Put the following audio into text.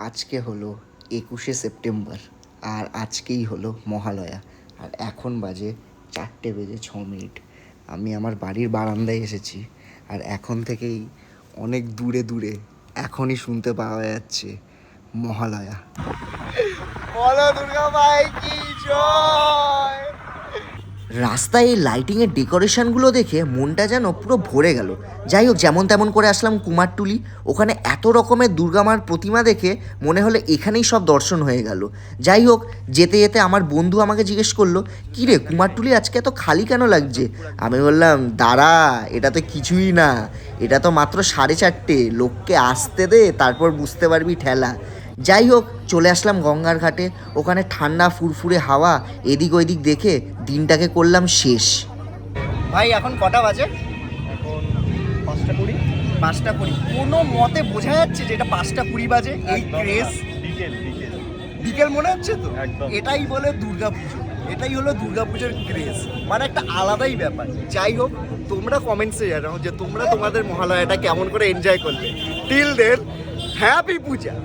আজকে হলো 21শে সেপ্টেম্বর আর আজকেই হলো মহালয়া। আর এখন বাজে 4:06। আমি আমার বাড়ির বারান্দায় এসেছি আর এখন থেকেই অনেক দূরে দূরে এখনই শুনতে পাওয়া যাচ্ছে মহালয়া। বলো দুর্গা মাই কি জয়। রাস্তায় এই লাইটিংয়ের ডেকোরেশনগুলো দেখে মনটা যেন পুরো ভরে গেল। যাই হোক, যেমন তেমন করে আসলাম কুমারটুলি। ওখানে এত রকমের দুর্গামার প্রতিমা দেখে মনে হলো এখানেই সব দর্শন হয়ে গেল। যাই হোক, যেতে যেতে আমার বন্ধু আমাকে জিজ্ঞেস করলো, কী রে কুমারটুলি আজকে এত খালি কেন লাগছে? আমি বললাম, দাঁড়া, এটা তো কিছুই না, এটা তো মাত্র 4:30। লোককে আসতে দে, তারপর বুঝতে পারবি ঠেলা। যাই হোক, চলে আসলাম গঙ্গার ঘাটে। ওখানে ঠান্ডা ফুরফুরে হাওয়া, এদিক ওইদিক দেখে দিনটাকে করলাম শেষ। ভাই এখন কটা বাজে? এখন 5:20। 5:20। কোনো মতে বোঝা যাচ্ছে যে এটা 5:20 বাজে। এই ক্রেজ বিকেল বিকেল মনে হচ্ছে তো। একদম। এটাই বলে দুর্গাপুজো, এটাই হলো দুর্গাপুজোর ক্রেজ, মানে একটা আলাদাই ব্যাপার। যাই হোক, তোমরা কমেন্টসে জানাও যে তোমরা তোমাদের মহালয়াটা কেমন করে এনজয় করলে। টিল দেন, হ্যাপি পূজা।